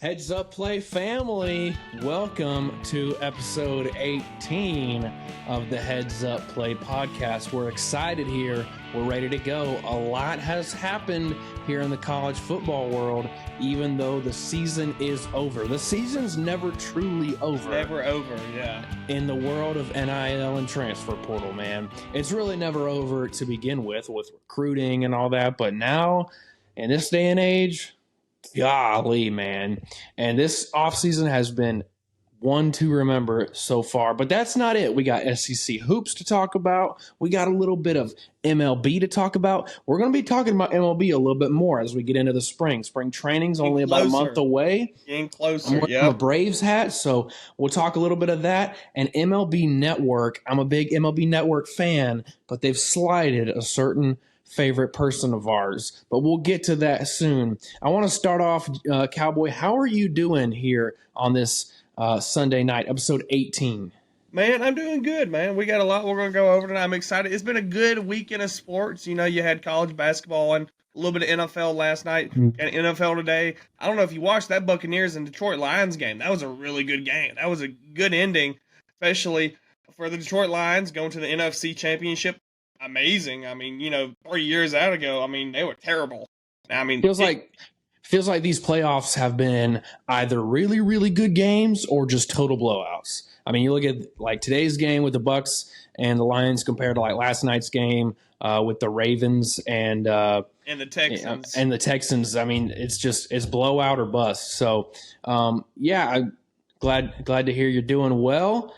Heads up, play family. Welcome to episode 18 of the Heads Up Play podcast. We're excited here. We're ready to go. A lot has happened here in the college football world, even though the season is over. The season's never truly over. Never over, yeah. In the world of NIL and transfer portal, man. It's really never over to begin with recruiting and all that. But now, in this day and age, golly, man. And this offseason has been one to remember so far. But that's not it. We got SEC hoops to talk about. We got a little bit of MLB to talk about. We're going to be talking about MLB a little bit more as we get into the spring. Spring training's only about a month away. Getting closer, I'm wearing a Braves hat, so we'll talk a little bit of that. And MLB Network, I'm a big MLB Network fan, but they've slighted a certain favorite person of ours, but we'll get to that soon. I want to start off, Cowboy. How are you doing here on this Sunday night, episode 18? Man, I'm doing good, man. We got a lot we're going to go over tonight. I'm excited. It's been a good weekend of sports. You know, you had college basketball and a little bit of NFL last night and NFL today. I don't know if you watched that Buccaneers and Detroit Lions game. That was a really good game. That was a good ending, especially for the Detroit Lions going to the NFC Championship. Amazing. I mean, you know, 3 years out ago, I mean, they were terrible. I mean, feels like these playoffs have been either really, really good games or just total blowouts. I mean, you look at like today's game with the Bucs and the Lions compared to like last night's game with the Ravens and the Texans. And the Texans. I mean, it's blowout or bust. So, yeah, I'm glad to hear you're doing well.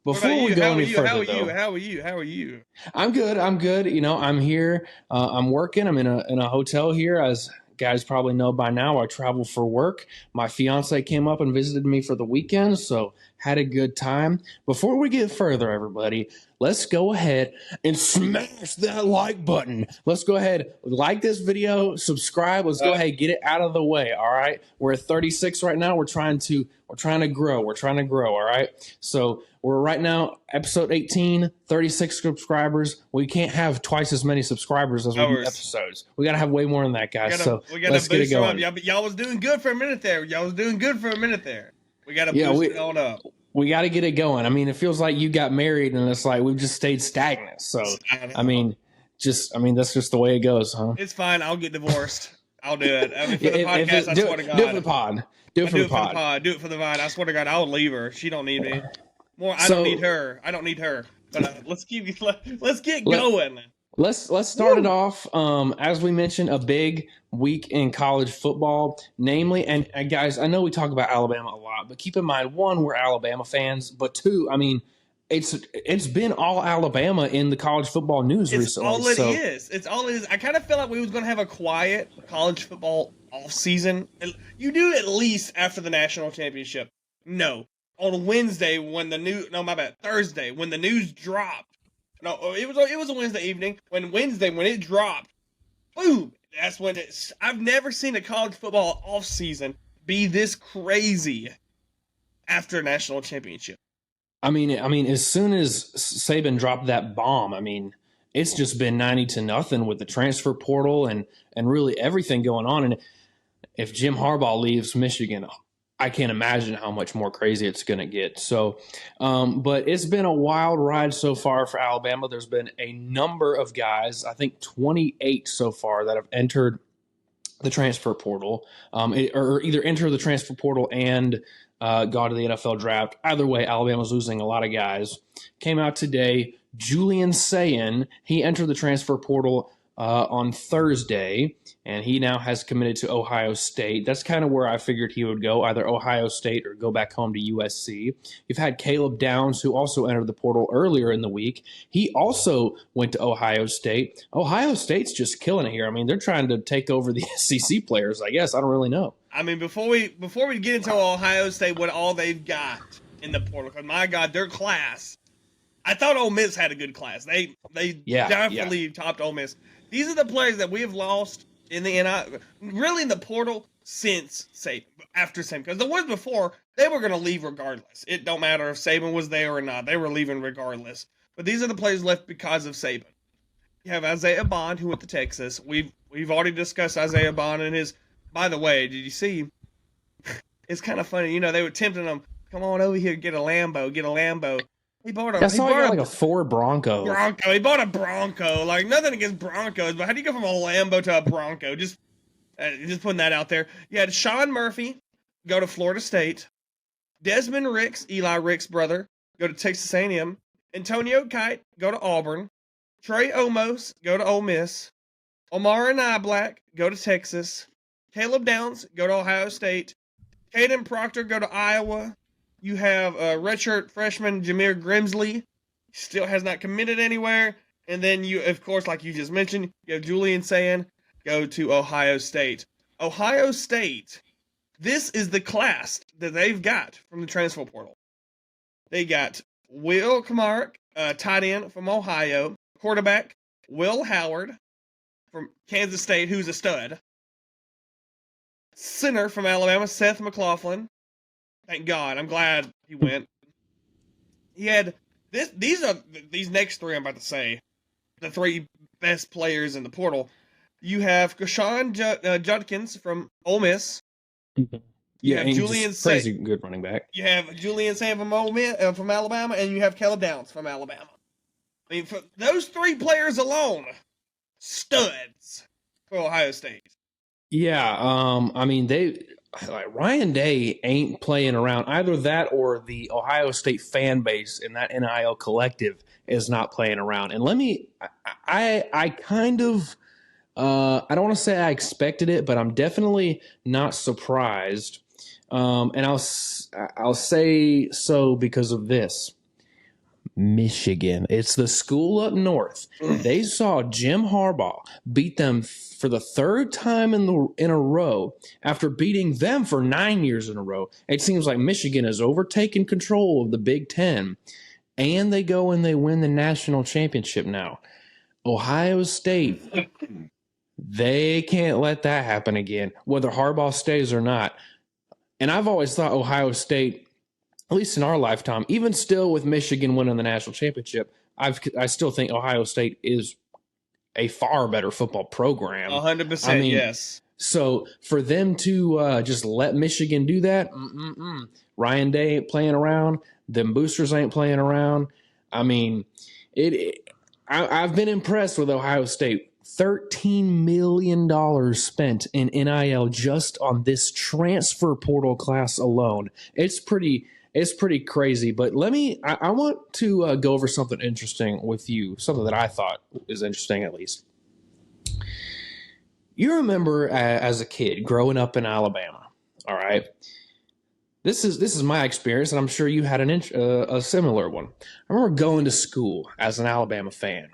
Before we go any further, How are you? I'm good. You know, I'm here. I'm working. I'm in a hotel here. As guys probably know by now, I travel for work. My fiance came up and visited me for the weekend, so had a good time. Before we get further, everybody, let's go ahead and smash that like button. Let's go ahead, like this video, subscribe. Let's go ahead, get it out of the way. All right, we're at 36 right now. We're trying to grow. All right, so we're right now episode 18, 36 subscribers. We can't have twice as many subscribers as we do episodes. We got to have way more than that, guys. Let's get it going. Y'all was doing good for a minute there. We got to boost it on up. We got to get it going. I mean, it feels like you got married and it's like we've just stayed stagnant. So, I mean, that's just the way it goes, huh? It's fine. I'll get divorced. I'll do it. I mean, for the podcast, I swear to God. Do it for the pod. Do it for the pod. Do it for the pod. I swear to God, I'll leave her. She don't need me. I don't need her. But let's get going. Let's start it off. As we mentioned, a big week in college football, namely, and guys, I know we talk about Alabama a lot, but keep in mind, one, we're Alabama fans, but two, I mean, it's been all Alabama in the college football news recently. It's all it is. I kind of felt like we was going to have a quiet college football off season. You do at least after the national championship. No, on Wednesday Thursday when the news dropped. No, it was a Wednesday evening. When it dropped, boom! That's when I've never seen a college football off season be this crazy after a national championship. I mean, as soon as Saban dropped that bomb, I mean, it's just been 90-0 with the transfer portal and really everything going on. And if Jim Harbaugh leaves Michigan, I can't imagine how much more crazy it's going to get. So, but it's been a wild ride so far for Alabama. There's been a number of guys, I think 28 so far, that have entered the transfer portal, or either entered the transfer portal and gone to the NFL draft. Either way, Alabama's losing a lot of guys. Came out today, Julian Sayin, he entered the transfer portal on Thursday, and he now has committed to Ohio State. That's kind of where I figured he would go, either Ohio State or go back home to USC. You've had Caleb Downs, who also entered the portal earlier in the week. He also went to Ohio State. Ohio State's just killing it here. I mean, they're trying to take over the SEC players, I guess. I don't really know. I mean, before we get into Ohio State, what all they've got in the portal, because my God, their class. I thought Ole Miss had a good class. They definitely topped Ole Miss. These are the players that we have lost in the really in the portal since Saban, after Saban. Because the ones before, they were going to leave regardless. It don't matter if Saban was there or not. They were leaving regardless. But these are the players left because of Saban. You have Isaiah Bond, who went to Texas. We've already discussed Isaiah Bond and his. By the way, did you see it's kind of funny. They were tempting him, come on over here, get a Lambo. He bought I saw he got like a Ford Bronco. He bought a Bronco. Like, nothing against Broncos, but how do you go from a Lambo to a Bronco? Just putting that out there. You had Sean Murphy go to Florida State. Desmond Ricks, Eli Ricks' brother, go to Texas A&M. Antonio Kite, go to Auburn. Trey Omos, go to Ole Miss. Omar Black, go to Texas. Caleb Downs, go to Ohio State. Caden Proctor, go to Iowa. You have redshirt freshman Jameer Grimsley, still has not committed anywhere. And then you, of course, like you just mentioned, you have Julian Sayin, go to Ohio State. Ohio State, this is the class that they've got from the transfer portal. They got Will Kamark, tight end from Ohio. Quarterback, Will Howard from Kansas State, who's a stud. Center from Alabama, Seth McLaughlin. Thank God. I'm glad he went. He had these next three I'm about to say, the three best players in the portal. You have Kashawn Judkins from Ole Miss. You have Julian crazy good running back. You have Julian Sayin from Alabama, and you have Caleb Downs from Alabama. I mean, for those three players alone, studs for Ohio State. Yeah, I mean, Ryan Day ain't playing around. Either that or the Ohio State fan base and that NIL collective is not playing around. And I kind of, I don't want to say I expected it, but I'm definitely not surprised. And I'll say so because of this. Michigan. It's the school up north. They saw Jim Harbaugh beat them for the third time in a row after beating them for 9 years in a row. It seems like Michigan has overtaken control of the Big Ten, and they go and they win the national championship now. Ohio State, they can't let that happen again, whether Harbaugh stays or not. And I've always thought Ohio State, at least in our lifetime, even still with Michigan winning the national championship, I still think Ohio State is a far better football program. 100%, yes. So for them to just let Michigan do that, Ryan Day ain't playing around. Them boosters ain't playing around. I mean, I've been impressed with Ohio State. $13 million spent in NIL just on this transfer portal class alone. It's pretty crazy, but I want to go over something interesting with you, something that I thought is interesting at least. You remember as a kid growing up in Alabama, all right? This is my experience, and I'm sure you had a similar one. I remember going to school as an Alabama fan.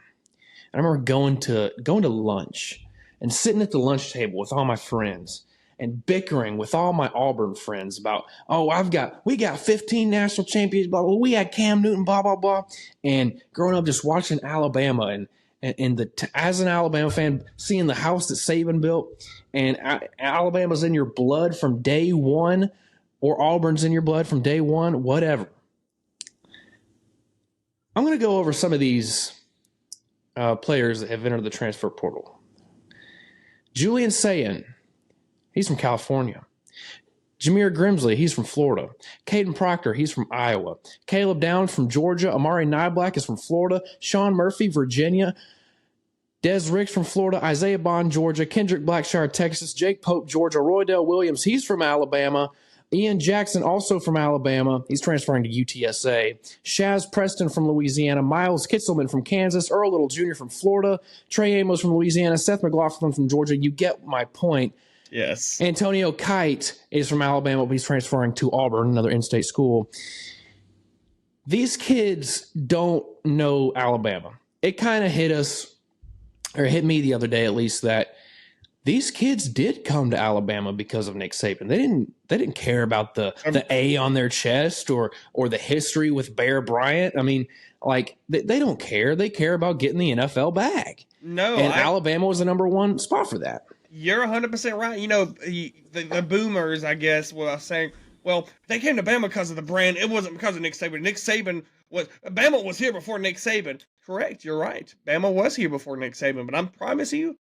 I remember going to lunch and sitting at the lunch table with all my friends and bickering with all my Auburn friends about, we got 15 national champions, blah, blah, we had Cam Newton, blah, blah, blah. And growing up just watching Alabama and as an Alabama fan, seeing the house that Saban built, and Alabama's in your blood from day one, or Auburn's in your blood from day one, whatever. I'm going to go over some of these players that have entered the transfer portal. Julian Sayin, he's from California. Jameer Grimsley, he's from Florida. Caden Proctor, he's from Iowa. Caleb Downs from Georgia. Amari Niblack is from Florida. Sean Murphy, Virginia. Des Ricks from Florida. Isaiah Bond, Georgia. Kendrick Blackshire, Texas. Jake Pope, Georgia. Roydell Williams, he's from Alabama. Ian Jackson, also from Alabama. He's transferring to UTSA. Shaz Preston from Louisiana. Miles Kitzelman from Kansas. Earl Little Jr. from Florida. Trey Amos from Louisiana. Seth McLaughlin from Georgia. You get my point. Yes. Antonio Kite is from Alabama, but he's transferring to Auburn, another in-state school. These kids don't know Alabama. It kind of hit us, or hit me the other day at least, that these kids did come to Alabama because of Nick Saban. They didn't care about the A on their chest or the history with Bear Bryant. I mean, like they don't care. They care about getting the NFL bag. No, and Alabama was the number one spot for that. You're 100% right. You know, the boomers, I guess, were saying, well, they came to Bama because of the brand. It wasn't because of Nick Saban. Bama was here before Nick Saban. Correct. You're right. Bama was here before Nick Saban. But I promise you,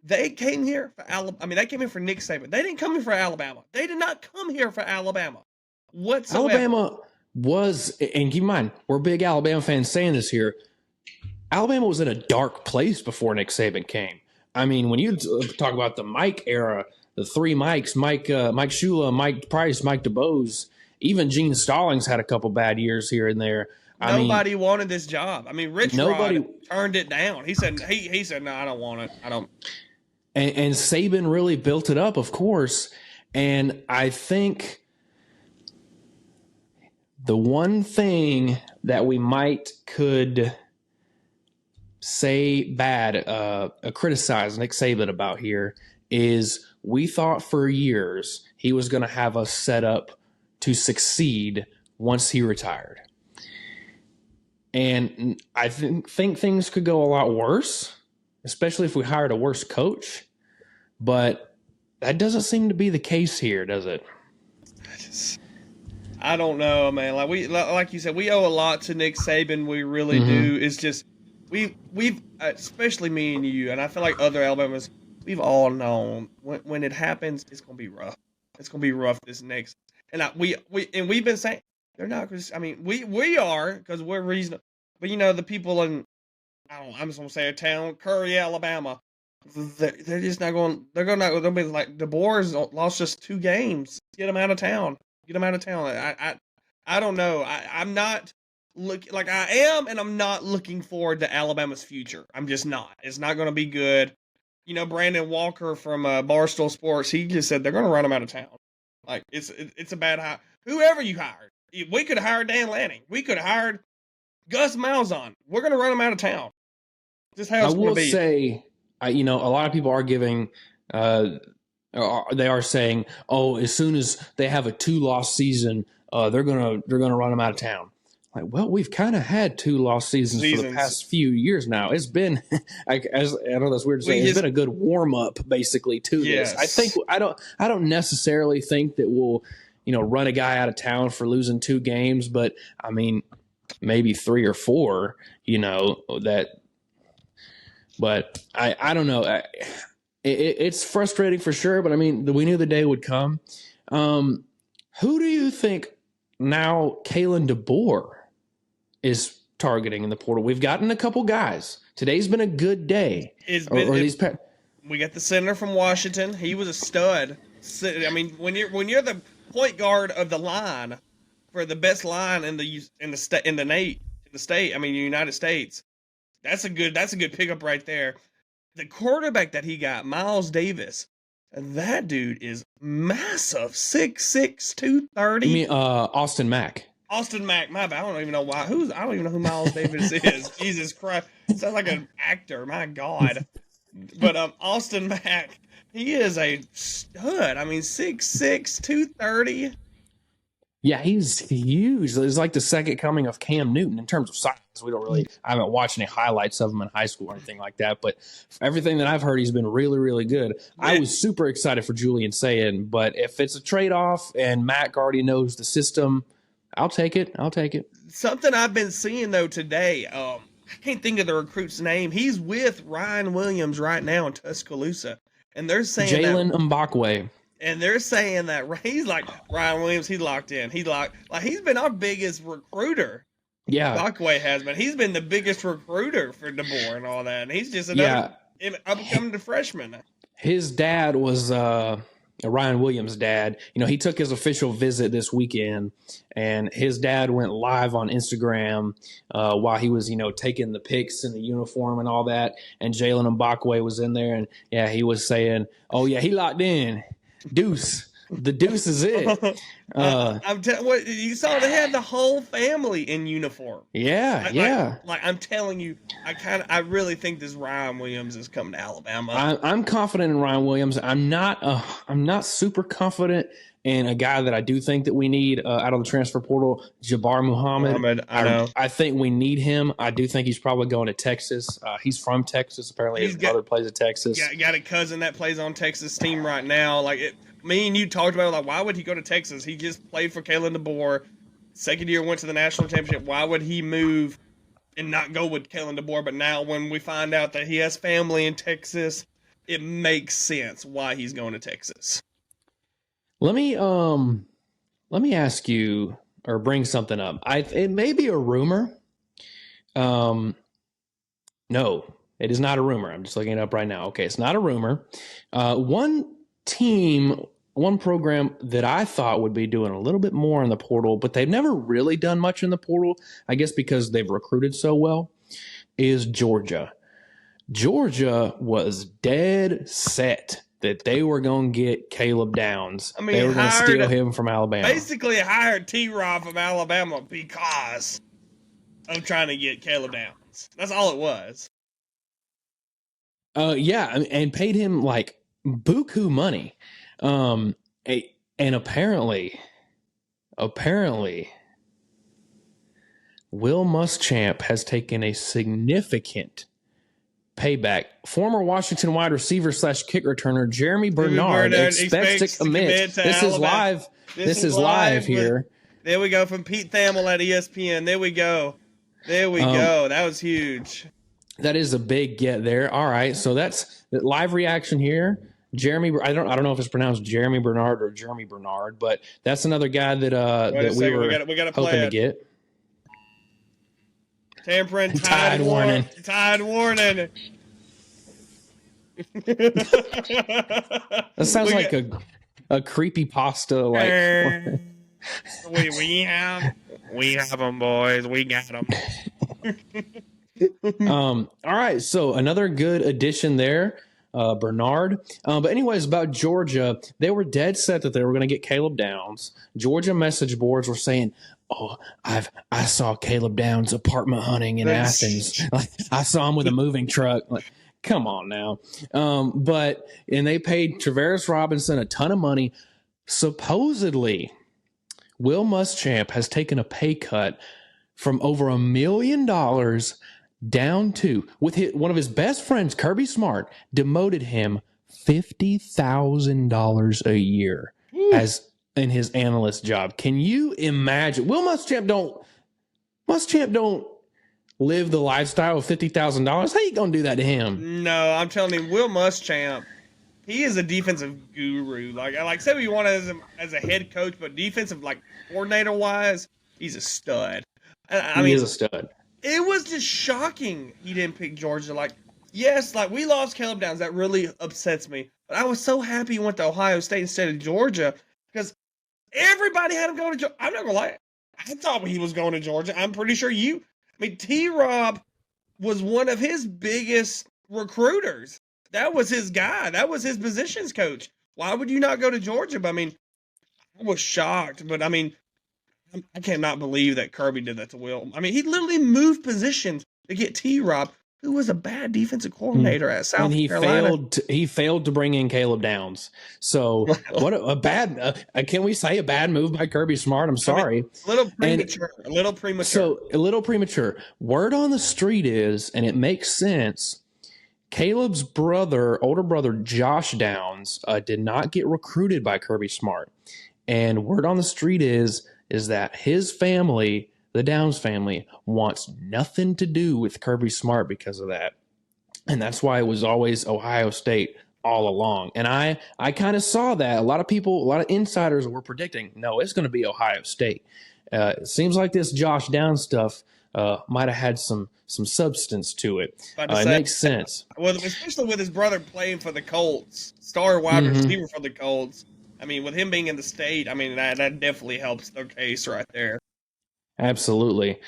They came here for Alabama. I mean, they came here for Nick Saban. They didn't come here for Alabama. They did not come here for Alabama whatsoever. Alabama was, and keep in mind, we're big Alabama fans saying this here. Alabama was in a dark place before Nick Saban came. I mean, when you talk about the Mike era, the three Mikes, Mike Shula, Mike Price, Mike DeBose, even Gene Stallings had a couple bad years here and there. Nobody wanted this job. I mean, Rich Rod turned it down. He said, no, I don't want it. I don't. And Saban really built it up, of course. And I think the one thing that we could say bad, criticize Nick Saban about here is we thought for years he was going to have us set up to succeed once he retired. And I think things could go a lot worse, especially if we hired a worse coach. But that doesn't seem to be the case here, does it? I don't know, man. Like you said, we owe a lot to Nick Saban. We really do. It's just we've especially me and you, and I feel like other Alabamas, we've all known when it happens, it's gonna be rough. It's gonna be rough this next. And we've been saying they're not. I mean, we are because we're reasonable. But the people in I'm just gonna say a town, Curry, Alabama. They're just not going. They'll be like DeBoer's lost just 2 games. Get them out of town. Get them out of town. I don't know. I'm not like I am, and I'm not looking forward to Alabama's future. I'm just not. It's not going to be good. Brandon Walker from Barstool Sports. He just said they're going to run them out of town. Like it's a bad hire. Whoever you hired, we could have hired Dan Lanning. We could have hired Gus Malzahn. We're going to run them out of town. Just how it's going to be. I will say. A lot of people are giving, they are saying, oh, as soon as they have a 2-loss season, they're gonna run them out of town. Like, well, we've kind of had 2-loss seasons for the past few years now. It's been, I know that's weird to say, it's been a good warm up basically to this. I think I don't necessarily think that we'll, run a guy out of town for losing 2 games, but I mean, maybe 3 or 4. That. But I don't know. It's frustrating for sure, but I mean, we knew the day would come. Who do you think now Kalen DeBoer is targeting in the portal? We've gotten a couple guys. Today's been a good day. We got the center from Washington. He was a stud. I mean, when you're the point guard of the line for the best line in the state. I mean, the United States. That's a good pickup right there. The quarterback that he got, Miles Davis, that dude is massive, 6'6", 230. You mean Austin Mack? Austin Mack, my bad. I don't even know why. I don't even know who Miles Davis is. Jesus Christ, sounds like an actor. My God. But Austin Mack, he is a stud. I mean, 6'6", 230. Yeah, he's huge. He's like the second coming of Cam Newton in terms of size. I haven't watched any highlights of him in high school or anything like that, but everything that I've heard, he's been really, really good. Yeah. I was super excited for Julian Sayin, but if it's a trade-off and Mac already knows the system, I'll take it. Something I've been seeing, though, today, I can't think of the recruit's name. He's with Ryan Williams right now in Tuscaloosa, and they're saying Jalen Mbakwe. And they're saying that he's like Ryan Williams. He's locked in. He's been our biggest recruiter. Yeah, Mbakwe has been. He's been the biggest recruiter for DeBoer and all that. And he's just another upcoming freshman. His dad was Ryan Williams' dad. He took his official visit this weekend, and his dad went live on Instagram while he was, taking the pics in the uniform and all that. And Jalen Mbakwe was in there, and he was saying, "Oh yeah, he locked in." Deuce. The deuce is it. What you saw, they had the whole family in uniform. Yeah. Like I'm telling you, I really think this Ryan Williams is coming to Alabama. I'm confident in Ryan Williams. I'm not super confident in a guy that I do think that we need out of the transfer portal, Jabbar Muhammad. I know. I think we need him. I do think he's probably going to Texas. He's from Texas. Apparently his brother plays at Texas. Got a cousin that plays on Texas team right now. Me and you talked about it, why would he go to Texas? He just played for Kalen DeBoer. Second year went to the national championship. Why would he move and not go with Kalen DeBoer? But now when we find out that he has family in Texas, it makes sense why he's going to Texas. Let me ask you or bring something up. It may be a rumor. No, it is not a rumor. I'm just looking it up right now. Okay, it's not a rumor. One program that I thought would be doing a little bit more in the portal, but they've never really done much in the portal, I guess because they've recruited so well, is Georgia. Georgia was dead set that they were going to get Caleb Downs. I mean, they were going to steal him from Alabama. Basically hired T-Rob from Alabama because of trying to get Caleb Downs. That's all it was. Yeah, and paid him like buku money. And apparently, Will Muschamp has taken a significant payback. Former Washington wide receiver / kick returner Jeremy Bernard expects to commit. This is live. This is live here. There we go from Pete Thamel at ESPN. There we go. That was huge. That is a big get there. All right, so that's the live reaction here. Jeremy, I don't know if it's pronounced Jeremy Bernard or Jeremy Bernard, but that's another guy that we were hoping to get. Tampering, tide warning. Tide warning. That sounds like a creepy pasta. Like we have them, boys. We got them. All right, so another good addition there, Bernard. But anyways, about Georgia, they were dead set that they were going to get Caleb Downs. Georgia message boards were saying, "Oh, I saw Caleb Downs apartment hunting in Athens. Like, I saw him with a moving truck." Like, come on now. And they paid Travaris Robinson a ton of money. Supposedly, Will Muschamp has taken a pay cut from over $1 million down to, with one of his best friends, Kirby Smart, demoted him $50,000 a year as in his analyst job. Can you imagine? Will Muschamp don't live the lifestyle of $50,000. How you gonna do that to him? No, I'm telling you, Will Muschamp, he is a defensive guru. Like say what you want as a head coach, but defensive coordinator wise, he's a stud. He is a stud. It was just shocking he didn't pick Georgia. Yes, we lost Caleb Downs. That really upsets me. But I was so happy he went to Ohio State instead of Georgia because everybody had him going to Georgia. I'm not going to lie. I thought he was going to Georgia. I'm pretty sure T-Rob was one of his biggest recruiters. That was his guy. That was his positions coach. Why would you not go to Georgia? But, I was shocked. But, I cannot believe that Kirby did that to Will. He literally moved positions to get T-Rob, who was a bad defensive coordinator at South Carolina. He failed to bring in Caleb Downs. So what a bad, can we say a bad move by Kirby Smart? I'm sorry. A little premature. So a little premature. Word on the street is, and it makes sense, Caleb's older brother, Josh Downs, did not get recruited by Kirby Smart. And word on the street is that his family, the Downs family, wants nothing to do with Kirby Smart because of that. And that's why it was always Ohio State all along. And I kind of saw that. A lot of insiders were predicting, no, it's going to be Ohio State. It seems like this Josh Downs stuff might have had some substance to it. It makes sense. Well, especially with his brother playing for the Colts, star wide receiver for the Colts. With him being in the state, that definitely helps their case right there. Absolutely.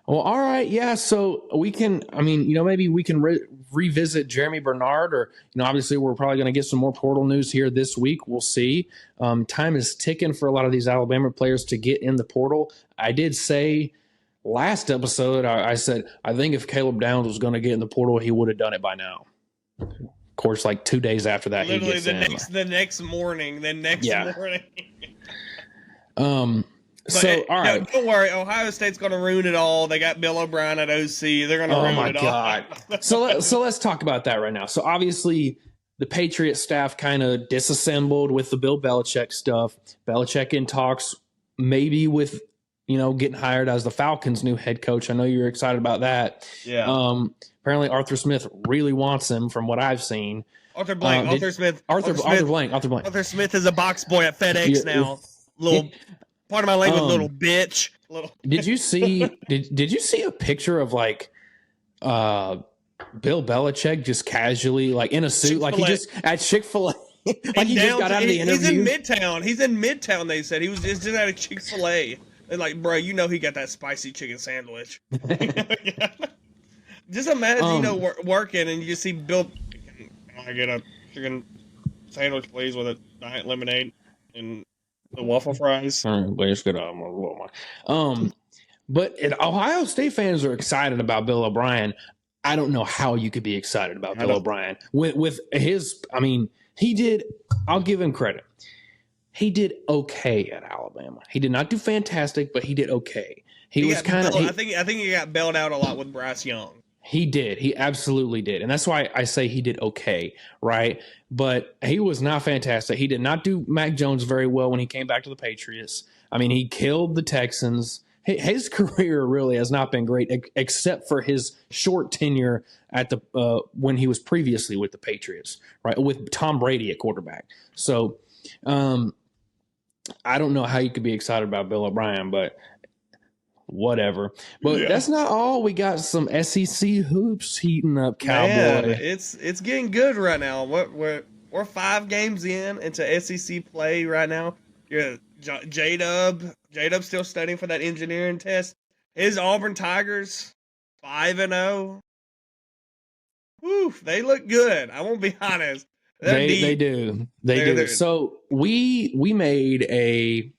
Well, all right. Yeah. So we can, maybe we can revisit Jeremy Bernard or, obviously we're probably going to get some more portal news here this week. We'll see. Time is ticking for a lot of these Alabama players to get in the portal. I did say last episode, I said, I think if Caleb Downs was going to get in the portal, he would have done it by now. Of course, 2 days after that, literally he gets the next morning. So, all right. No, don't worry. Ohio State's going to ruin it all. They got Bill O'Brien at OC. They're going to ruin it all. Oh, my God. So let's talk about that right now. So, obviously, the Patriots staff kind of disassembled with the Bill Belichick stuff. Belichick in talks maybe with, getting hired as the Falcons' new head coach. I know you're excited about that. Yeah. Apparently, Arthur Smith really wants him from what I've seen. Arthur Blank. Arthur Smith. Arthur Blank. Arthur Smith is a box boy at FedEx now. Little part of my language, little bitch. Little. Did you see? Did you see a picture of like Bill Belichick just casually like in a suit, Chick-fil-A. like he just at Chick-fil-A, like he just got out of the interview? He's in Midtown. They said he was just at a Chick-fil-A. They're like, bro, you know he got that spicy chicken sandwich. Just imagine, working and you just see Bill. Can I get a chicken sandwich, please, with a diet lemonade and the waffle fries? But Ohio State fans are excited about Bill O'Brien. I don't know how you could be excited about Bill O'Brien with his. I mean, he did. I'll give him credit. He did okay at Alabama. He did not do fantastic, but he did okay. He was kind of. I think he got bailed out a lot with Bryce Young. He did. He absolutely did. And that's why I say he did okay, right? But he was not fantastic. He did not do Mac Jones very well when he came back to the Patriots. I mean, he killed the Texans. His career really has not been great, except for his short tenure at the when he was previously with the Patriots, right? With Tom Brady at quarterback. So I don't know how you could be excited about Bill O'Brien, but whatever. But that's not all. We got some SEC hoops heating up, Cowboy. Man, it's getting good right now. We're 5 games into SEC play right now. Yeah, J-Dub's still studying for that engineering test. His Auburn Tigers 5-0. Whew, they look good. I won't be honest. They do. So we made a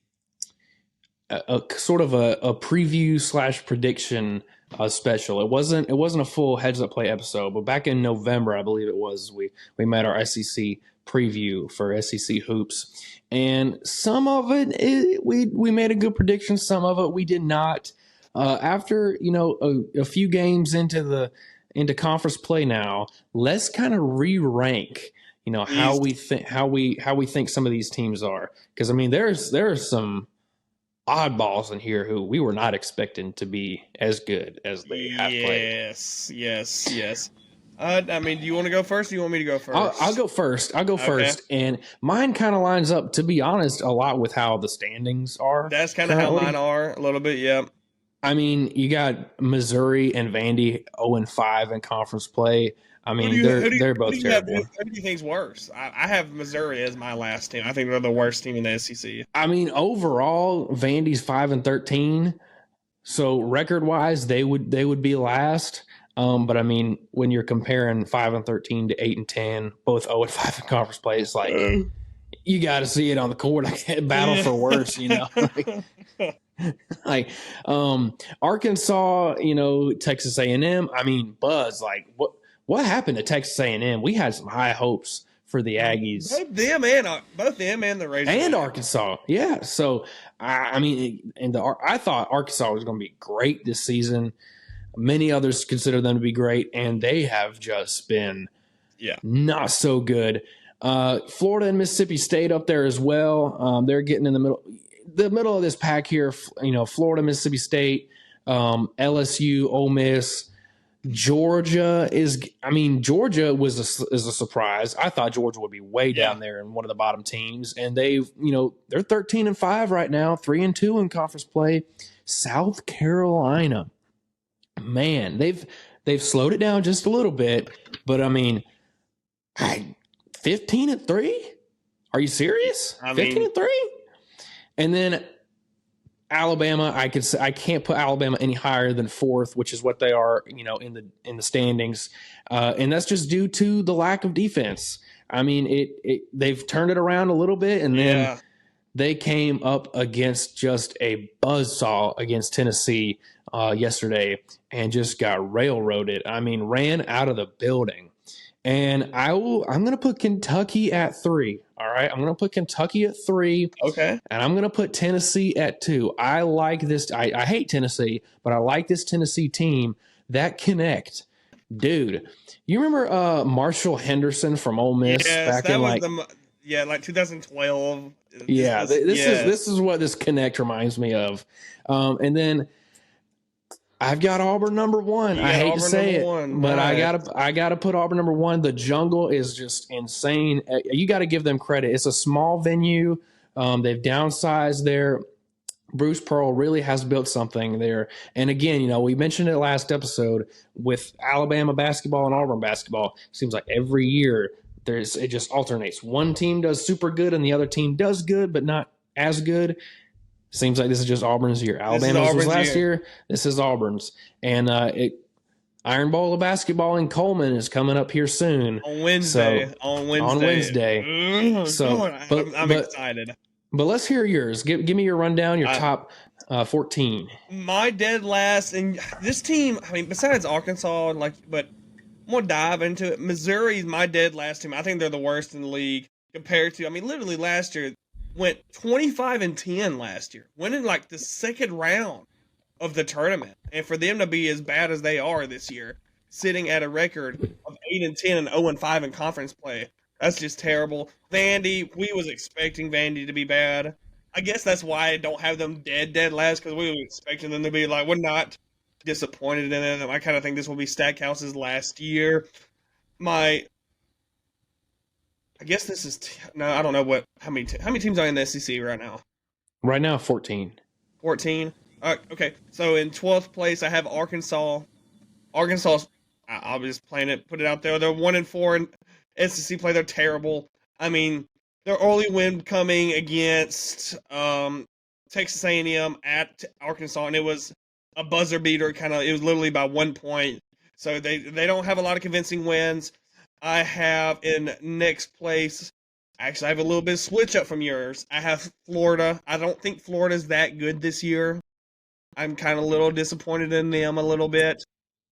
sort of a preview / prediction special. It wasn't a full heads up play episode, but back in November, I believe it was, we made our SEC preview for SEC hoops, and some of it we made a good prediction. Some of it we did not. After a few games into conference play now, let's kind of re-rank. How we think some of these teams are, because I mean there's some oddballs in here who we were not expecting to be as good as they have played. Yes. I mean, do you want to go first? Or do you want me to go first? I'll go first. First, and mine kind of lines up, to be honest, a lot with how the standings are. That's kind of how mine are a little bit. Yeah. I mean, you got Missouri and Vandy 0-5 in conference play. I mean, they're both terrible. Who do you think's worse? I have Missouri as my last team. I think they're the worst team in the SEC. I mean, overall, Vandy's 5-13. So record-wise, they would be last. But I mean, when you're comparing 5-13 to 8-10, both 0-5 in conference play, it's like you got to see it on the court. Battle for worse, like Arkansas, Texas A&M. I mean, Buzz, like what happened to Texas A&M? We had some high hopes for the Aggies. Both them and the Razorbacks. And Arkansas. Yeah. So, I mean, I thought Arkansas was going to be great this season. Many others consider them to be great, and they have just been not so good. Florida and Mississippi State up there as well. They're getting in the middle of this pack here. Florida, Mississippi State, LSU, Ole Miss. Georgia is a surprise. I thought Georgia would be way down there in one of the bottom teams, and they're 13-5 right now, 3-2 in conference play. South Carolina, man, they've slowed it down just a little bit, but I mean, 15-3. Are you serious? 15-3, and then Alabama, I can't put Alabama any higher than 4th, which is what they are, in the standings, and that's just due to the lack of defense. I mean, they've turned it around a little bit, and then they came up against just a buzzsaw against Tennessee yesterday and just got railroaded. I mean, ran out of the building. And I'm going to put Kentucky at 3. All right. I'm going to put Kentucky at 3. Okay. And I'm going to put Tennessee at 2. I like this. I hate Tennessee, but I like this Tennessee team that connect. Dude, you remember Marshall Henderson from Ole Miss back in like 2012. This is what this connect reminds me of. And then I've got Auburn number one. I hate to say it, but I gotta put Auburn number one. The jungle is just insane. You got to give them credit. It's a small venue. They've downsized there. Bruce Pearl really has built something there. And again, we mentioned it last episode with Alabama basketball and Auburn basketball. Seems like every year it just alternates. One team does super good and the other team does good, but not as good. Seems like this is just Auburn's year. Alabama's was last year. This is Auburn's. And Iron Bowl of basketball in Coleman is coming up here soon. On Wednesday. On Wednesday. I'm excited. But let's hear yours. Give me your rundown, your top 14. My dead last, and this team, besides Arkansas, but I'm going to dive into it. Missouri's my dead last team. I think they're the worst in the league compared to, literally last year, went 25-10 last year. Went in the second round of the tournament. And for them to be as bad as they are this year, sitting at a record of 8-10 and 0-5 in conference play, that's just terrible. Vandy, we was expecting Vandy to be bad. I guess that's why I don't have them dead last, because we were expecting them to be we're not disappointed in them. I kind of think this will be Stackhouse's last year. I guess this is I don't know how many teams are in the SEC right now. Right now, 14. 14. Okay, so in 12th place I have Arkansas. Arkansas, I'll just put it out there. They're 1-4 in SEC play. They're terrible. Their early win coming against Texas A&M at Arkansas, and it was a buzzer beater. It was literally by 1 point. So they don't have a lot of convincing wins. I have in next place, actually, I have a little bit of switch up from yours. I have Florida. I don't think Florida's that good this year. I'm kind of a little disappointed in them a little bit.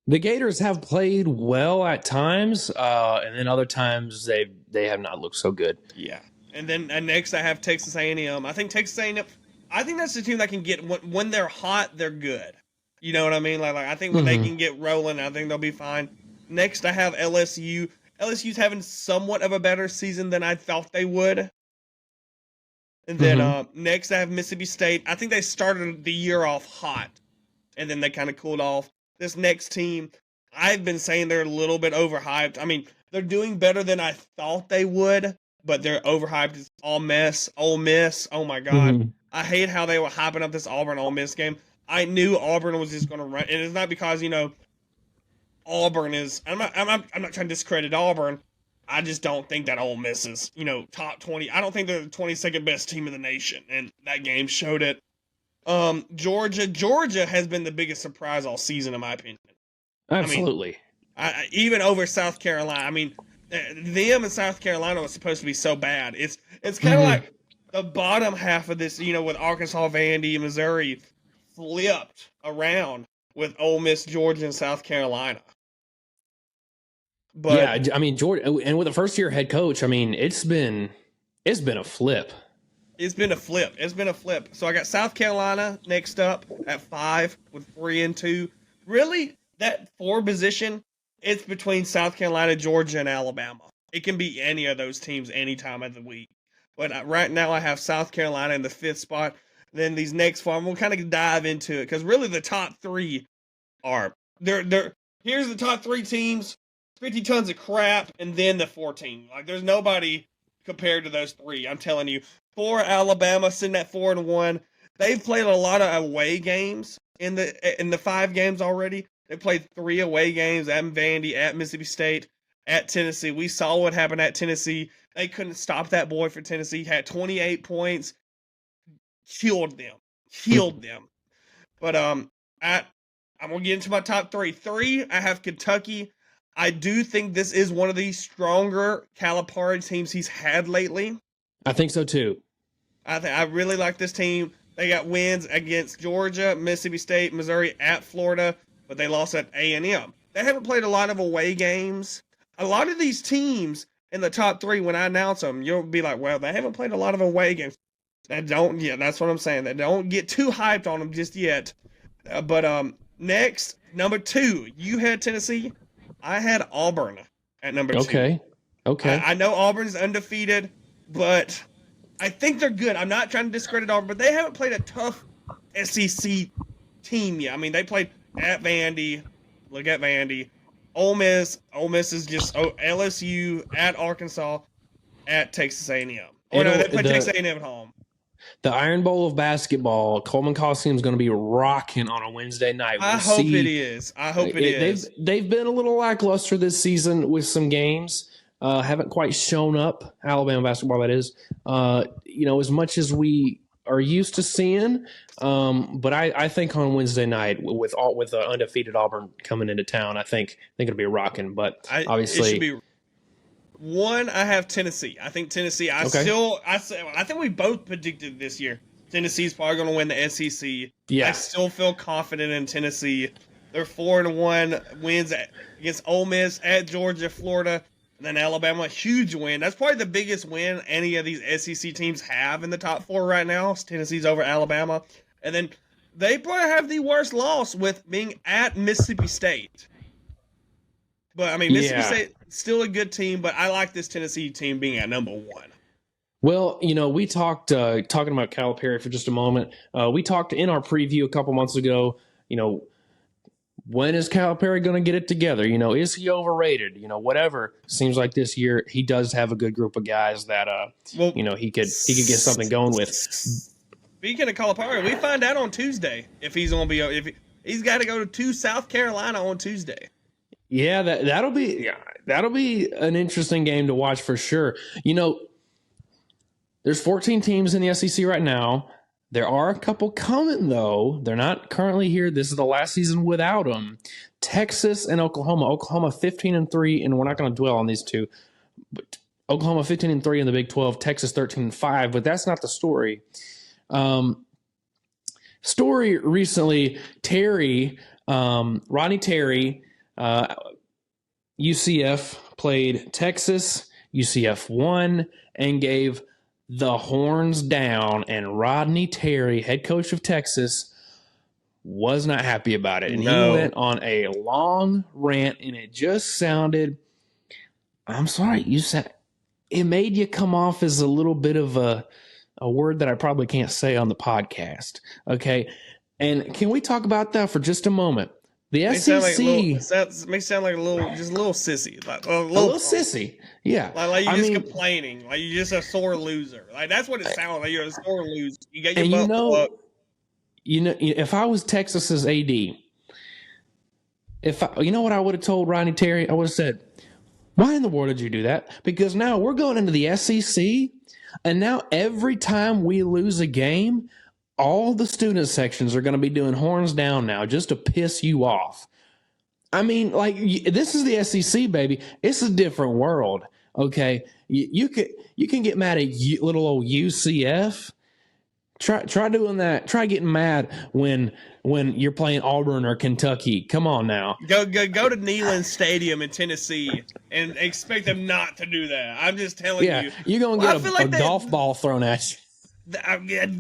The Gators have played well at times, and then other times they have not looked so good. Yeah. And then next I have Texas A&M. I think Texas A&M, I think that's the team that can get, when they're hot, they're good. You know what I mean? I think when they can get rolling, I think they'll be fine. Next I have LSU. LSU's having somewhat of a better season than I thought they would. And then next I have Mississippi State. I think they started the year off hot, and then they kind of cooled off. This next team, I've been saying they're a little bit overhyped. They're doing better than I thought they would, but they're overhyped. It's Ole Miss. Oh my God. I hate how they were hyping up this Auburn-Ole Miss game. I knew Auburn was just going to run, and it's not because, Auburn is, I'm not trying to discredit Auburn. I just don't think that Ole Miss is, top 20. I don't think they're the 22nd best team in the nation, and that game showed it. Georgia has been the biggest surprise all season, in my opinion. Absolutely. Even over South Carolina. Them and South Carolina was supposed to be so bad. It's kind of like the bottom half of this, with Arkansas, Vandy, Missouri flipped around with Ole Miss, Georgia, and South Carolina. But yeah, Georgia, and with a first-year head coach, it's been a flip. It's been a flip. So I got South Carolina next up at 5 with 3-2. Really, that 4 position, it's between South Carolina, Georgia, and Alabama. It can be any of those teams any time of the week. But right now I have South Carolina in the 5th spot. Then these next 4, we'll kind of dive into it, because really the top 3 are here's the top 3 teams, 50 tons of crap, and then the 4 teams. There's nobody compared to those 3. I'm telling you. 4 Alabama sitting at 4-1. They've played a lot of away games in the 5 games already. They played 3 away games at Vandy, at Mississippi State, at Tennessee. We saw what happened at Tennessee. They couldn't stop that boy for Tennessee. Had 28 points. Killed them. But I'm gonna get into my top 3. 3, I have Kentucky. I do think this is one of the stronger Calipari teams he's had lately. I think so too. I really like this team. They got wins against Georgia, Mississippi State, Missouri, at Florida, but they lost at A&M. They haven't played a lot of away games. A lot of these teams in the top 3, when I announce them, you'll be like, well, they haven't played a lot of away games. That's what I'm saying. They don't get too hyped on them just yet. But next, number 2, you had Tennessee. I had Auburn at number 2. Okay. I know Auburn's undefeated, but I think they're good. I'm not trying to discredit Auburn, but they haven't played a tough SEC team yet. They played at Vandy. Look at Vandy. Ole Miss. Ole Miss is just LSU at Arkansas at Texas A&M. Or no, they play Texas A&M at home. The Iron Bowl of basketball, Coleman Coliseum is going to be rocking on a Wednesday night. I hope it is. They've been a little lackluster this season with some games. Haven't quite shown up. Alabama basketball, that is. As much as we are used to seeing. But I think on Wednesday night with undefeated Auburn coming into town, I think it'll be rocking. But obviously, it should be. One, I have Tennessee. I think Tennessee. I think we both predicted this year Tennessee's probably going to win the SEC. Yeah. I still feel confident in Tennessee. They're 4-1 wins against Ole Miss, at Georgia, Florida, and then Alabama. A huge win. That's probably the biggest win any of these SEC teams have in the top four right now. Tennessee's over Alabama, and then they probably have the worst loss with being at Mississippi State. But, I mean, Mississippi State, still a good team, but I like this Tennessee team being at number one. Well, we talked, talking about Calipari for just a moment, we talked in our preview a couple months ago, when is Calipari going to get it together? Is he overrated? Whatever. Seems like this year he does have a good group of guys that, he could get something going with. Speaking of Calipari, we find out on Tuesday if he's going to be, if he's got to go to South Carolina on Tuesday. Yeah, that'll be an interesting game to watch for sure. There's 14 teams in the SEC right now. There are a couple coming, though. They're not currently here. This is the last season without them. Texas and Oklahoma. Oklahoma 15-3, and we're not going to dwell on these two. But Oklahoma 15-3 in the Big 12. Texas 13-5, but that's not the story. Story recently, Rodney Terry. UCF played Texas. UCF won and gave the horns down. And Rodney Terry, head coach of Texas, was not happy about it. And he went on a long rant, and it just sounded, I'm sorry, it made you come off as a little bit of a word that I probably can't say on the podcast. Okay. And can we talk about that for just a moment? The SEC may sound like a little sissy, like a little sissy, yeah. Like you're just complaining, like you're just a sore loser. Like that's what it sounds like. You're a sore loser. You got your butt up. If I was Texas's AD, what I would have told Rodney Terry, I would have said, "Why in the world did you do that?" Because now we're going into the SEC, and now every time we lose a game, all the student sections are going to be doing horns down now just to piss you off. I mean, like, this is the SEC, baby. It's a different world, okay? You can get mad at little old UCF. Try doing that. Try getting mad when you're playing Auburn or Kentucky. Come on now. Go to Neyland Stadium in Tennessee and expect them not to do that. I'm just telling you. You're going to get a golf ball thrown at you.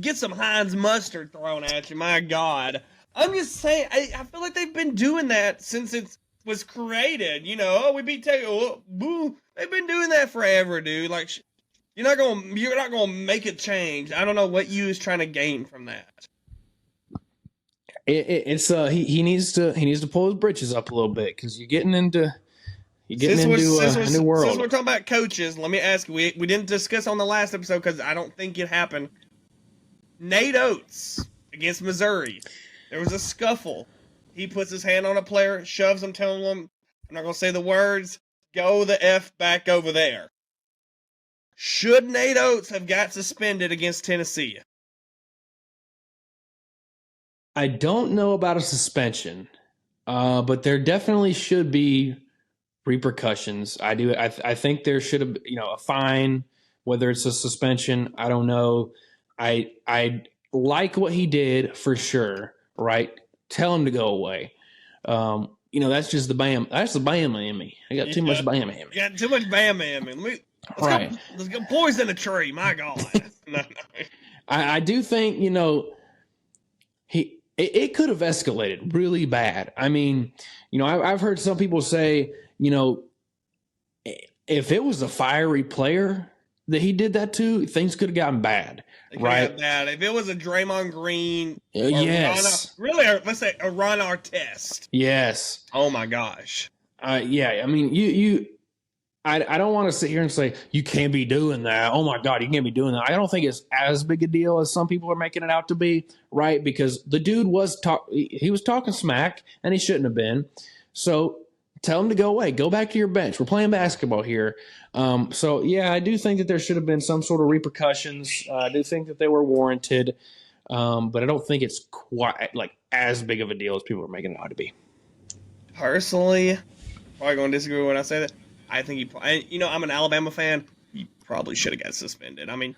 Get some Heinz mustard thrown at you, my God. I'm just saying, I feel like they've been doing that since it was created. We beat Texas. Boo. They've been doing that forever, dude. Like, you're not gonna make it change. I don't know what you is trying to gain from that. He needs to pull his britches up a little bit because you're getting into a new world. Since we're talking about coaches, let me ask you. We didn't discuss on the last episode because I don't think it happened. Nate Oates against Missouri. There was a scuffle. He puts his hand on a player, shoves him, telling him, I'm not going to say the words, go the F back over there. Should Nate Oates have got suspended against Tennessee? I don't know about a suspension, but there definitely should be repercussions. I think there should have, a fine, whether it's a suspension. I don't know. I like what he did for sure. Right? Tell him to go away. That's just the Bama. That's the Bama in me. I got too much Bama in me. Got too much Bama in me. Let's go poison a tree. My God. No. I do think it could have escalated really bad. I mean, I've heard some people say, if it was a fiery player, he did that to, things could have gotten bad, right? Bad. If it was a Draymond Green, yes, let's say a Ron Artest. Yes. Oh my gosh. Yeah. I mean, I don't want to sit here and say you can't be doing that. Oh my God, you can't be doing that. I don't think it's as big a deal as some people are making it out to be, right? Because the dude was talking smack, and he shouldn't have been. So tell him to go away. Go back to your bench. We're playing basketball here. So yeah, I do think that there should have been some sort of repercussions. I do think that they were warranted, but I don't think it's quite like as big of a deal as people are making it out to be. Personally, probably going to disagree when I say that. I think I'm an Alabama fan. He probably should have got suspended. I mean,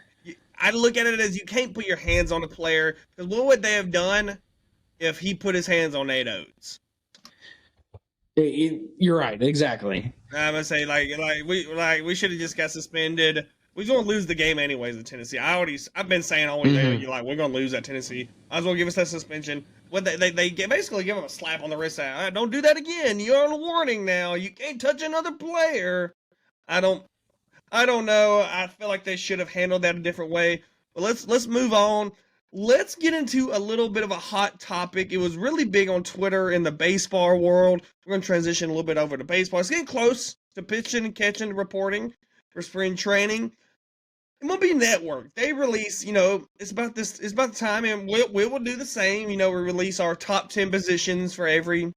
I look at it as you can't put your hands on a player, because what would they have done if he put his hands on Nate Oates? You're right, exactly. I'm gonna say we should have just got suspended. We're gonna lose the game anyways in Tennessee. I've been saying all week we're gonna lose at Tennessee. Might as well give us that suspension. What they basically give him a slap on the wrist. Don't do that again. You're on a warning now. You can't touch another player. I don't know. I feel like they should have handled that a different way. But let's move on. Let's get into a little bit of a hot topic. It was really big on Twitter in the baseball world. We're going to transition a little bit over to baseball. It's getting close to pitching and catching reporting for spring training. MLB Network, they release, it's about the time, and we will do the same. We release our top 10 positions for every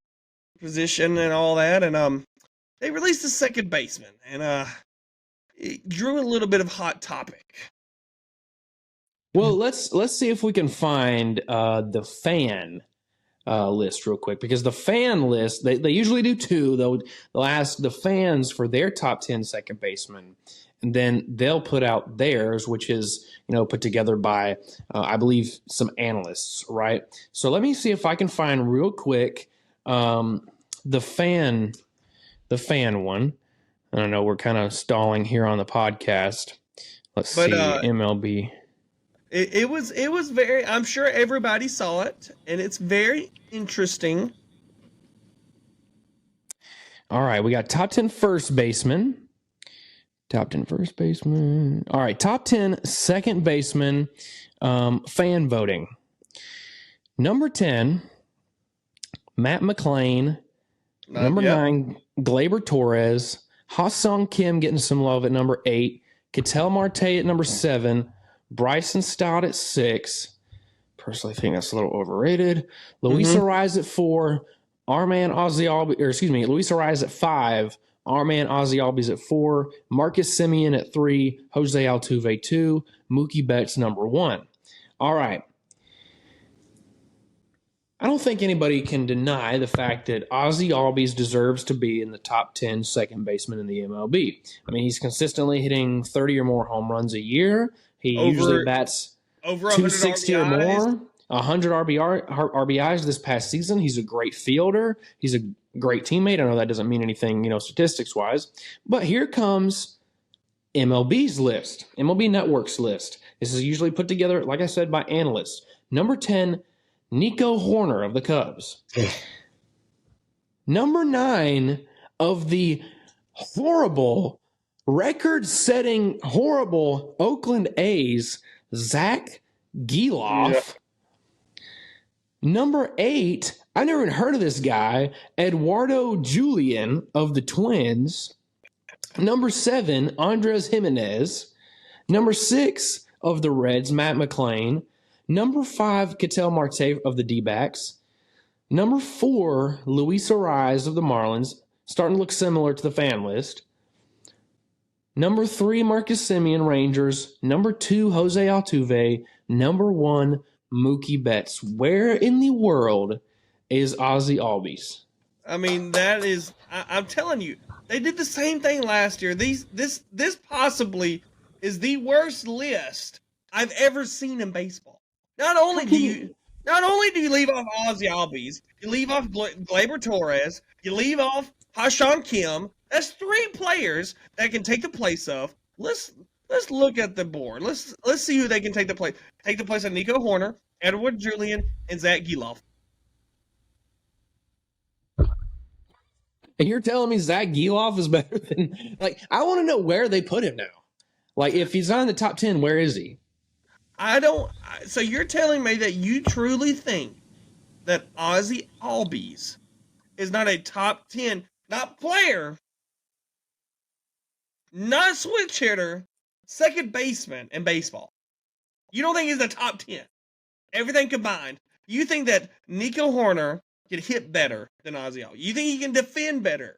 position and all that. And they released the second baseman, and it drew a little bit of hot topic. Well, let's see if we can find the fan list real quick, because the fan list, they usually do two, though. They'll ask the fans for their top 10 second basemen, and then they'll put out theirs, which is, put together by, I believe, some analysts, right? So let me see if I can find real quick the fan one. I don't know, we're kind of stalling here on the podcast. Let's see, MLB. It was very, I'm sure everybody saw it, and it's very interesting. All right, we got top 10 first baseman. Top 10 first baseman. All right, top 10 second baseman, fan voting. Number 10, Matt McClain. Number 9, Gleyber Torres. Ha-Sung Kim getting some love at number 8. Ketel Marte at number 7. Bryson Stott at 6. Personally think that's a little overrated. Luis Arraez at 4. Luis Arraez at 5. Our man Ozzy Albies at 4. Marcus Semien at 3. Jose Altuve 2. Mookie Betts number 1. All right. I don't think anybody can deny the fact that Ozzy Albies deserves to be in the top 10 second baseman in the MLB. I mean, he's consistently hitting 30 or more home runs a year. He usually bats over 260 or more, 100 RBIs this past season. He's a great fielder. He's a great teammate. I know that doesn't mean anything, statistics-wise. But here comes MLB's list, MLB Network's list. This is usually put together, like I said, by analysts. Number 10, Nico Horner of the Cubs. Number 9 of the horrible, record-setting, horrible Oakland A's, Zach Gelof. Yeah. Number 8, I never even heard of this guy, Eduardo Julian of the Twins. Number 7, Andres Jimenez. Number 6 of the Reds, Matt McClain. Number 5, Ketel Marte of the D-backs. Number 4, Luis Arraez of the Marlins, starting to look similar to the fan list. Number 3, Marcus Semien, Rangers. Number 2, Jose Altuve. Number 1, Mookie Betts. Where in the world is Ozzy Albies? I mean, that is, I'm telling you, they did the same thing last year. This possibly is the worst list I've ever seen in baseball. Not only do you leave off Ozzy Albies, you leave off Gleyber Torres, you leave off Ha-Sung Kim. That's 3 players that can take the place of. Let's look at the board. Let's see who they can take the place. Take the place of Nico Horner, Edward Julian, and Zach Gelof. And you're telling me Zach Gelof is better than, I want to know where they put him now. Like, if he's not in the top 10, where is he? So you're telling me that you truly think that Ozzie Albies is not a top 10, not player, not switch hitter, second baseman in baseball? You don't think he's the top 10? Everything combined. You think that Nico Horner can hit better than Ozzie Albies? You think he can defend better?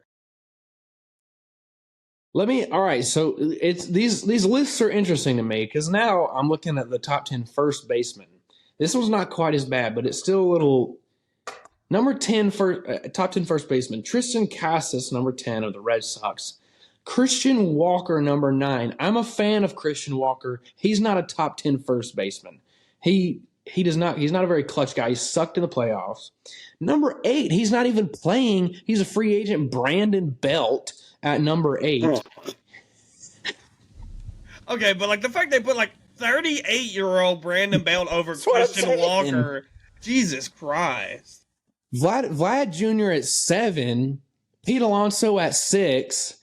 All right, so it's these lists are interesting to me because now I'm looking at the top 10 first baseman. This one's not quite as bad, but it's still a little. Number 10 top 10 first baseman, Tristan Casas, number 10 of the Red Sox. Christian Walker, number 9. I'm a fan of Christian Walker. He's not a top 10 first baseman. He's not a very clutch guy. He's sucked in the playoffs. Number 8, he's not even playing. He's a free agent, Brandon Belt, at number 8. Okay, but like the fact they put like 38-year-old Brandon Belt over Christian Walker, Jesus Christ. Vlad Jr. at 7, Pete Alonso at 6,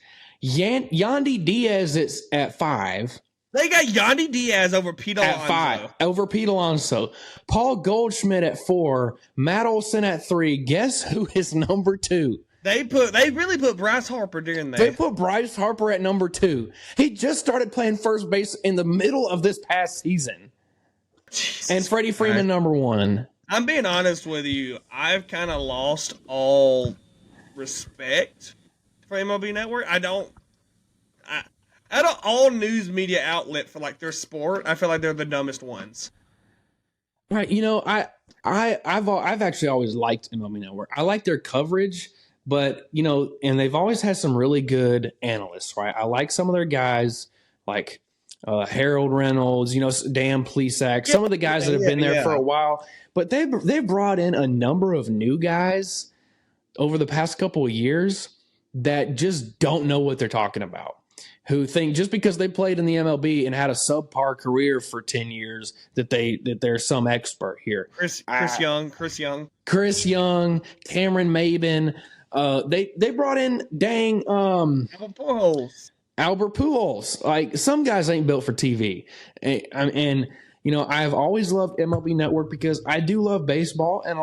Yandy Diaz at 5. They got Yandy Diaz over Pete Alonso. At 5, over Pete Alonso. Paul Goldschmidt at 4, Matt Olson at 3. Guess who is number 2? They really put Bryce Harper, didn't they? They put Bryce Harper at number 2. He just started playing first base in the middle of this past season. Jesus and Freddie Freeman, number 1. I'm being honest with you. I've kind of lost all respect for MLB Network. Out of all news media outlet for like their sport, I feel like they're the dumbest ones. Right. You know, I've actually always liked MLB Network. I like their coverage, but you know, and they've always had some really good analysts, right? I like some of their guys, like Harold Reynolds, you know, Dan Plesac, some of the guys that have been there for a while. But they brought in a number of new guys over the past couple of years that just don't know what they're talking about. Who think just because they played in the MLB and had a subpar career for 10 years that they're some expert here. Chris Young, Cameron Maben. They brought in Albert Pujols. Like, some guys ain't built for TV, and you know, I've always loved MLB Network because I do love baseball, and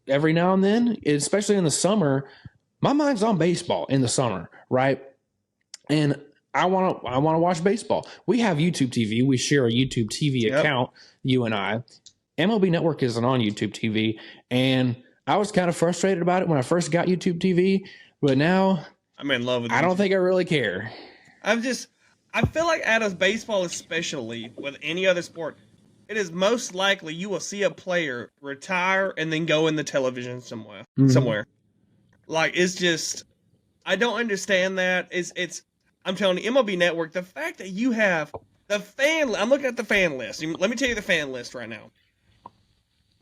every now and then, especially in the summer, my mind's on baseball in the summer, right? And I want to watch baseball. We have YouTube TV. We share a YouTube TV account, you and I. MLB Network isn't on YouTube TV, and I was kind of frustrated about it when I first got YouTube TV, but now I'm in love with it. I don't think I really care. I feel like out of baseball, especially with any other sport, it is most likely you will see a player retire and then go in the television somewhere. Like, it's just, I don't understand that. I'm telling you, MLB Network, the fact that you have the fan, I'm looking at the fan list. Let me tell you the fan list right now.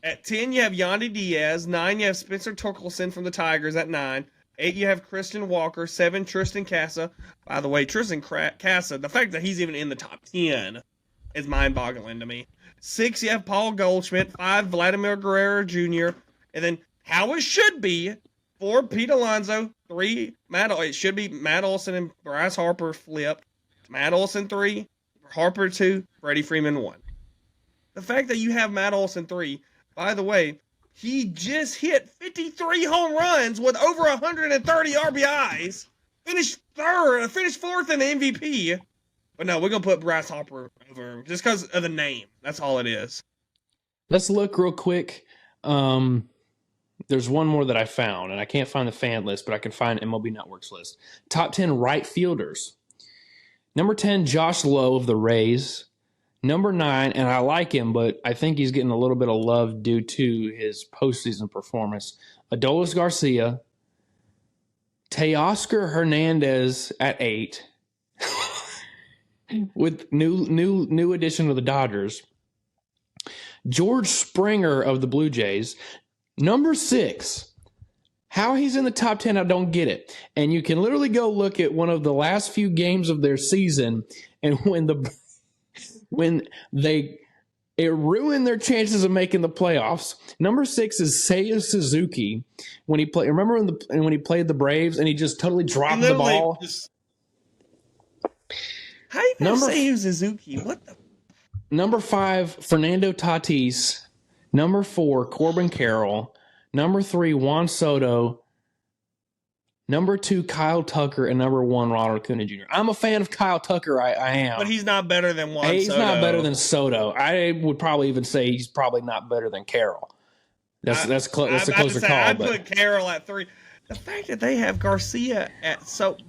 At 10, you have Yandy Diaz. 9, you have Spencer Torkelson from the Tigers at 9. 8, you have Christian Walker. 7, Tristan Casa. By the way, Tristan Casa, the fact that he's even in the top 10 is mind-boggling to me. 6, you have Paul Goldschmidt. 5, Vladimir Guerrero Jr. And then, how it should be, 4, Pete Alonso. 3, it should be Matt Olson and Bryce Harper flipped. Matt Olson 3, Harper 2, Freddie Freeman 1. The fact that you have Matt Olson 3, by the way, he just hit 53 home runs with over 130 RBIs. Finished 4th in the MVP. But no, we're going to put Bryce Harper over him just because of the name. That's all it is. Let's look real quick. There's one more that I found, and I can't find the fan list, but I can find MLB Network's list. Top 10 right fielders. Number 10, Josh Lowe of the Rays. Number 9, and I like him, but I think he's getting a little bit of love due to his postseason performance. Adolis Garcia. Teoscar Hernandez at 8. With new addition to the Dodgers. George Springer of the Blue Jays. Number 6, how he's in the top 10, I don't get it. And you can literally go look at one of the last few games of their season, and it ruined their chances of making the playoffs. Number 6 is Seiya Suzuki when he played. Remember when he played the Braves and he just totally dropped the ball. How you gonna say Suzuki? What the? Number 5, Fernando Tatis. Number 4, Corbin Carroll. Number 3, Juan Soto. Number 2, Kyle Tucker. And number 1, Ronald Acuna Jr. I'm a fan of Kyle Tucker. I am. But he's not better than Juan Soto. He's not better than Soto. I would probably even say he's probably not better than Carroll. That's a closer call. I'd put Carroll at 3. The fact that they have Garcia at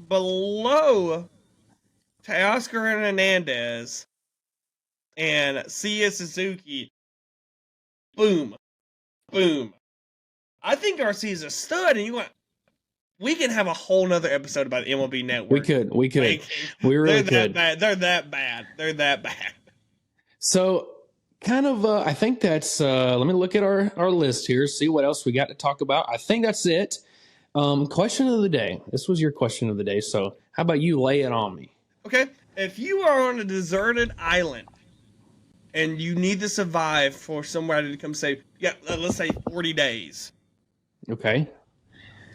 below Teoscar Hernandez and Seiya Suzuki. Boom. Boom. I think Garcia's a stud, and we can have a whole nother episode about MLB Network. We could. We really could. They're that bad. So, kind of, I think that's, let me look at our list here, see what else we got to talk about. I think that's it. Question of the day. This was your question of the day, so how about you lay it on me? Okay. If you are on a deserted island and you need to survive for somebody to come save, let's say 40 days. Okay.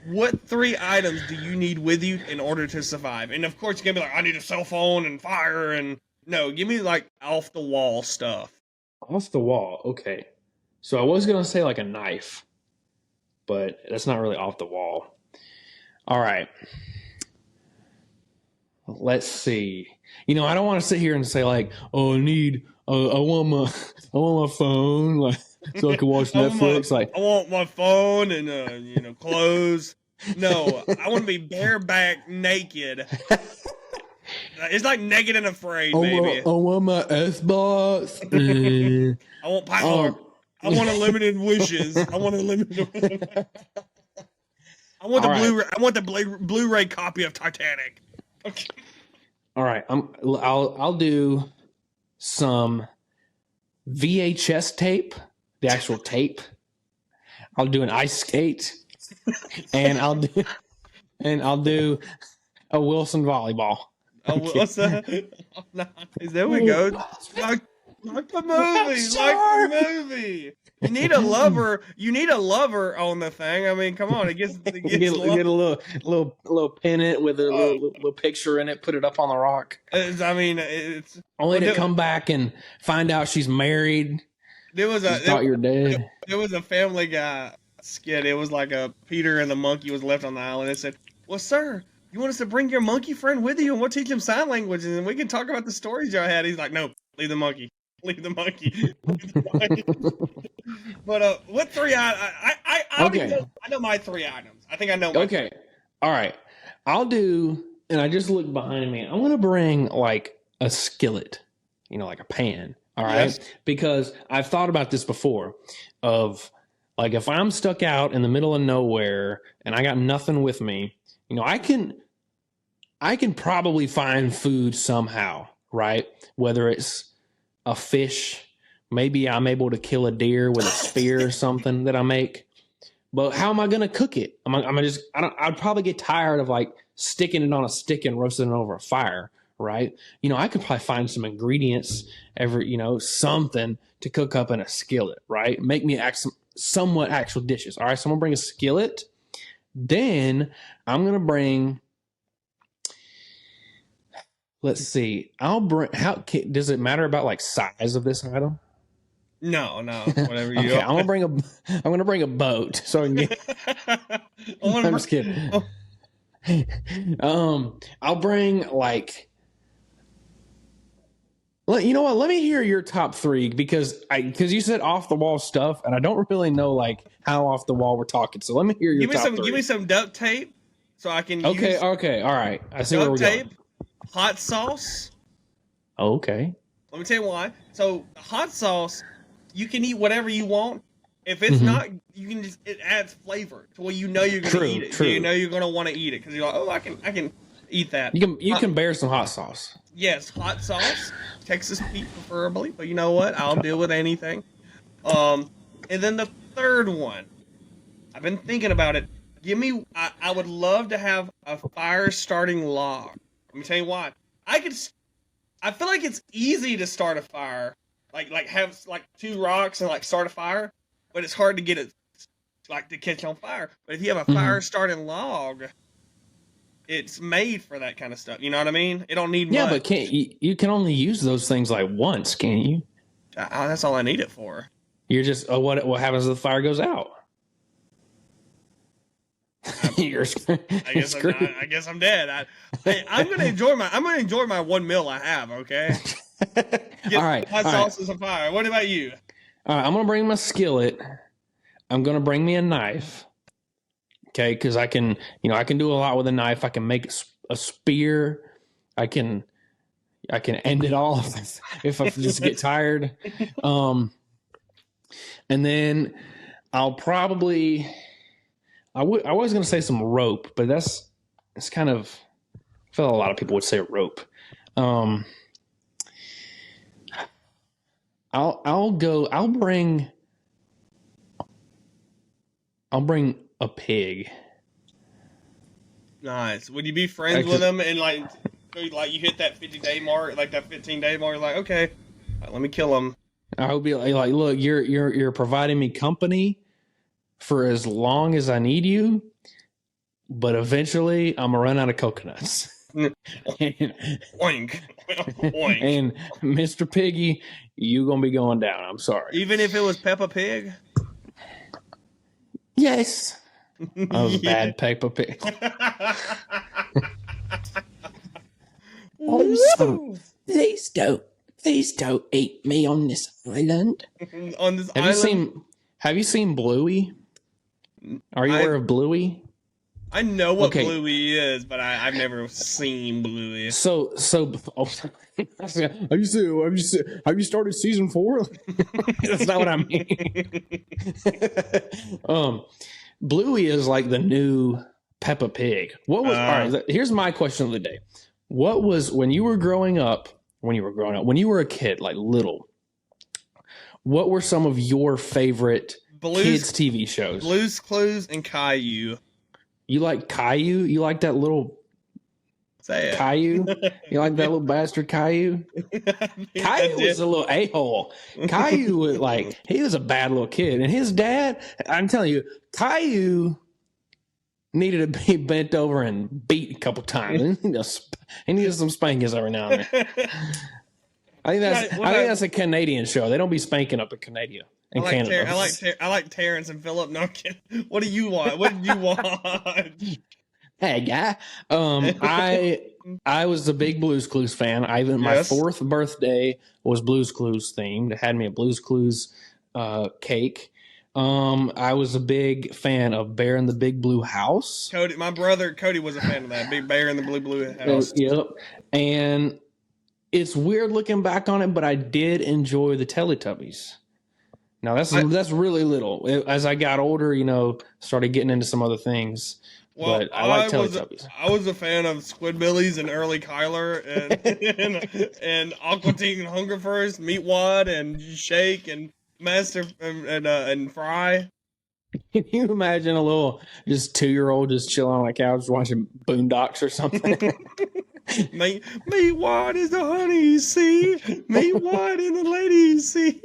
What 3 items do you need with you in order to survive? And of course, you're going to be like, I need a cell phone and fire. And no, give me like off the wall stuff. Off the wall. Okay. So I was going to say like a knife, but that's not really off the wall. All right. Let's see. I don't want to sit here and say like, oh, I want my phone, like, so I can watch Netflix. I want my phone and clothes. No, I want to be bareback, naked. It's like Naked and Afraid, baby. I want my Xbox. I want Python. I want unlimited wishes. I want unlimited. I want the Blu-ray. I want the Blu-ray copy of Titanic. Okay. All right, I'll do some VHS tape, the actual tape. I'll do an ice skate, and I'll do a Wilson volleyball. Oh, what's that? Oh, nice. There we go. Like the movie. Like the movie. You need a lover. You need a lover on the thing. I mean, come on. It gets you get a little pennant with a little picture in it. Put it up on the rock. It's only to come back and find out she's married. Thought you're dead. There was a Family Guy skit. It was like a Peter and the monkey was left on the island. It said, "Well, sir, you want us to bring your monkey friend with you, and we'll teach him sign language, and we can talk about the stories y'all had." He's like, "No, leave the monkey." Leave the monkey. But what 3 items? I know my 3 items. I think I know. Okay. All right. I'll do, and I just looked behind me. I'm gonna bring like a skillet, like a pan. All right, yes. Because I've thought about this before. Of like, if I'm stuck out in the middle of nowhere and I got nothing with me, I can probably find food somehow, right? Whether it's a fish, maybe I'm able to kill a deer with a spear or something that I make. But how am I going to cook it? I'd probably get tired of like sticking it on a stick and roasting it over a fire, right? I could probably find some ingredients, something to cook up in a skillet, right? Make me somewhat actual dishes. All right, so I'm going to bring a skillet. Then I'm going to bring, let's see. Does it matter about like size of this item? No, whatever you. Okay, I'm gonna bring a boat so I can get. I'm just kidding. I'll bring like. You know what? Let me hear your top 3 because you said off the wall stuff, and I don't really know like how off the wall we're talking. So let me hear your top 3. Give me some duct tape so I can. Okay, all right. I see where we're going. Hot sauce. Okay. Let me tell you why. So hot sauce, you can eat whatever you want. If it's not, you can just, it adds flavor to where you're going to eat it. True. You know you're going to want to eat it because you're like, oh, I can eat that. You can bear some hot sauce. Yes, hot sauce, Texas Pete preferably, but you know what? I'll deal with anything. And then the third one, I've been thinking about it. I would love to have a fire starting log. Let me tell you why. I feel like it's easy to start a fire, like have like 2 rocks and like start a fire, but it's hard to get it like to catch on fire. But if you have a fire starting log, it's made for that kind of stuff. You know what I mean? It don't need much. Yeah, but you can only use those things like once, can't you? That's all I need it for. You're just what happens if the fire goes out? I guess I'm dead. I'm gonna enjoy my 1 meal I have. Okay. All right. My sauce is a fire. What about you? All right. I'm gonna bring my skillet. I'm gonna bring me a knife. Okay, because I can do a lot with a knife. I can make a spear. I can end it all if I just get tired. And then I'll probably. I was going to say some rope, but it's kind of. I feel a lot of people would say rope. I'll bring a pig. Nice. Would you be friends with them and like you hit that 50-day mark, like that 15-day mark? Like, okay, let me kill them. I would be like, look, you're providing me company for as long as I need you, but eventually I'm gonna run out of coconuts. Oink. Oink. And Mr. Piggy, you gonna be going down. I'm sorry. Even if it was Peppa Pig? Yes. I was bad Peppa Pig. Also, please don't eat me on this island. Have you seen Bluey? Are you aware of Bluey? I know what Bluey is, but I've never seen Bluey. So have you started season 4? That's not what I mean. Bluey is like the new Peppa Pig. All right, here's my question of the day. What was when you were a kid, like little, what were some of your favorite kids TV shows? Blue's Clues and Caillou. You like Caillou? You like that little Caillou? You like that little bastard Caillou? Caillou was a little a-hole. Caillou was he was a bad little kid. And his dad, I'm telling you, Caillou needed to be bent over and beat a couple times. He needed some spankings every now and then. I think that's a Canadian show. They don't be spanking up in Canada. In Canada. I like Terrence and Phillip. No, what do you want? What did you want? Hey, guy. I was a big Blue's Clues fan. My 4th birthday was Blue's Clues themed. It had me a Blue's Clues cake. I was a big fan of Bear in the Big Blue House. Cody, my brother Cody was a fan of that. Big Bear in the Blue House. Yep. And it's weird looking back on it, but I did enjoy the Teletubbies. Now that's really little. As I got older, started getting into some other things. Well, but I like Teletubbies. I was a fan of Squidbillies and Early Kyler and Aqua Teen and Hunger Force, Meatwad and Shake and Master and Fry. Can you imagine a little just 2-year-old just chilling on a couch watching Boondocks or something? Meatwad is the honey you see. Meatwad and the lady you see.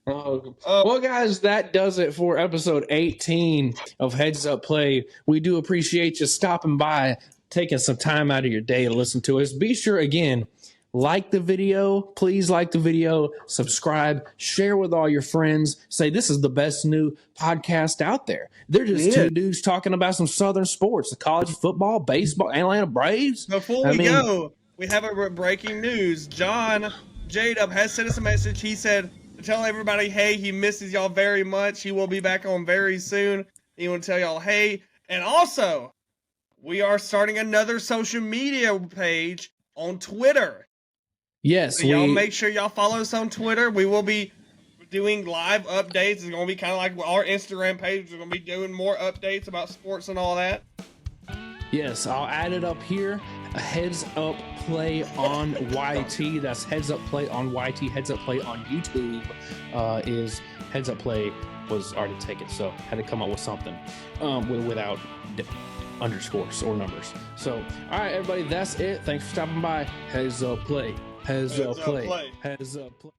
Well, guys, that does it for episode 18 of Heads Up Play. We do appreciate you stopping by, taking some time out of your day to listen to us. Be sure, again, like the video. Please like the video, subscribe, share with all your friends. Say this is the best new podcast out there. They're just two dudes talking about some Southern sports, the college football, baseball, Atlanta Braves. Before we go, we have a breaking news. John J-Dub has sent us a message. He said, tell everybody, hey, he misses y'all very much. He will be back on very soon. He want to tell y'all, hey. And also, we are starting another social media page on Twitter. Yes. So y'all make sure y'all follow us on Twitter. We will be doing live updates. It's going to be kind of like our Instagram page. We're going to be doing more updates about sports and all that. Yes, I'll add it up here. A Heads Up Play on YT. That's Heads Up Play on YT. Heads Up Play on YouTube is Heads Up Play was already taken, so had to come up with something without underscores or numbers. So, all right, everybody, that's it. Thanks for stopping by. Heads Up Play. Heads Up Play. Heads Up Play.